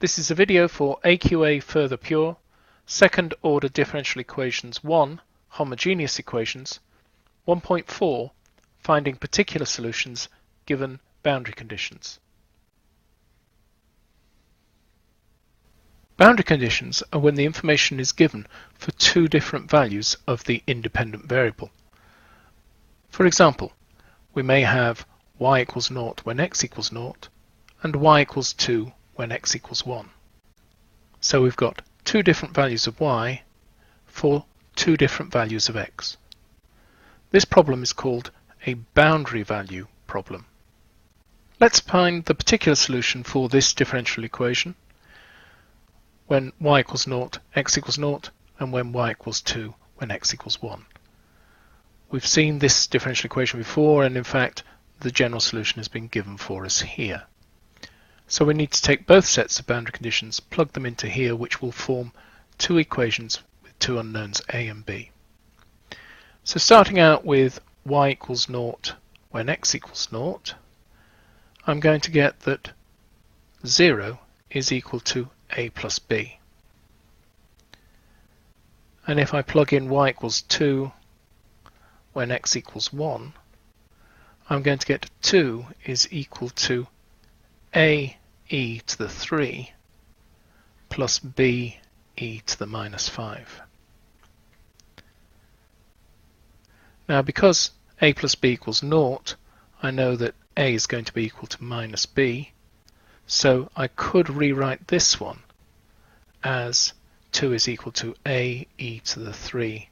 This is a video for AQA Further Pure, second order differential equations 1, homogeneous equations, 1.4, finding particular solutions given boundary conditions. Boundary conditions are when the information is given for two different values of the independent variable. For example, we may have y equals 0 when x equals 0 and y equals 2 when x equals 1. So we've got two different values of y for two different values of x. This problem is called a boundary value problem. Let's find the particular solution for this differential equation when y equals 0, x equals 0, and when y equals 2, when x equals 1. We've seen this differential equation before, and in fact the general solution has been given for us here. So we need to take both sets of boundary conditions, plug them into here, which will form two equations with two unknowns a and b. So starting out with y equals 0 when x equals 0, I'm going to get that 0 is equal to a plus b. And if I plug in y equals 2 when x equals 1, I'm going to get 2 is equal to a e to the 3 plus b e to the minus 5. Now because a plus b equals 0, I know that a is going to be equal to minus b, so I could rewrite this one as 2 is equal to a e to the 3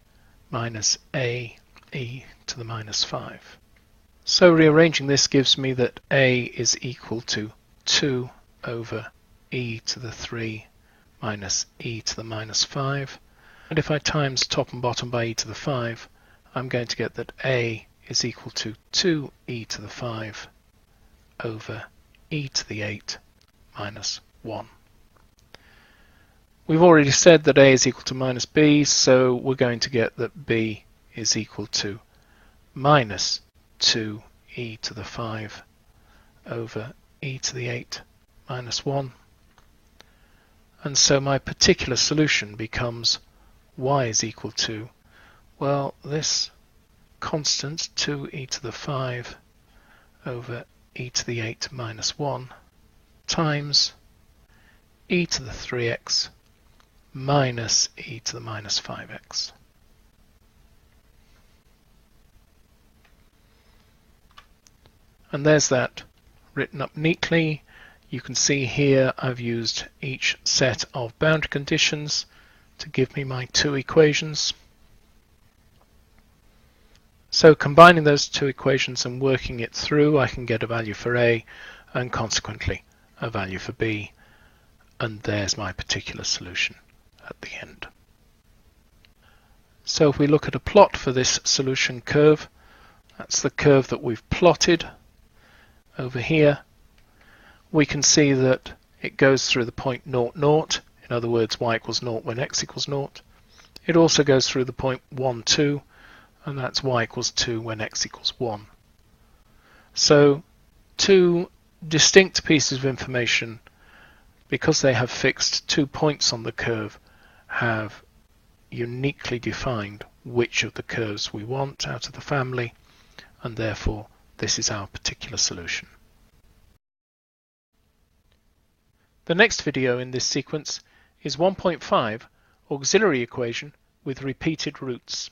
minus a e to the minus 5. So rearranging this gives me that a is equal to 2 over e to the 3 minus e to the minus 5. And if I times top and bottom by e to the 5, I'm going to get that a is equal to 2e to the 5 over e to the 8 minus 1. We've already said that a is equal to minus b, so we're going to get that b is equal to minus 2e to the 5 over e to the 8 minus 1. And so my particular solution becomes y is equal to, well, this constant 2e to the 5 over e to the 8 minus 1 times e to the 3x minus e to the minus 5x. And there's that written up neatly. You can see here I've used each set of boundary conditions to give me my two equations. So combining those two equations and working it through, I can get a value for a and consequently a value for b, and there's my particular solution at the end. So if we look at a plot for this solution curve, that's the curve that we've plotted over here. We can see that it goes through the point 0, 0, in other words y equals 0 when x equals 0. It also goes through the point 1, 2, and that's y equals 2 when x equals 1. So two distinct pieces of information, because they have fixed 2 points on the curve, have uniquely defined which of the curves we want out of the family, and therefore this is our particular solution. The next video in this sequence is 1.5, auxiliary equation with repeated roots.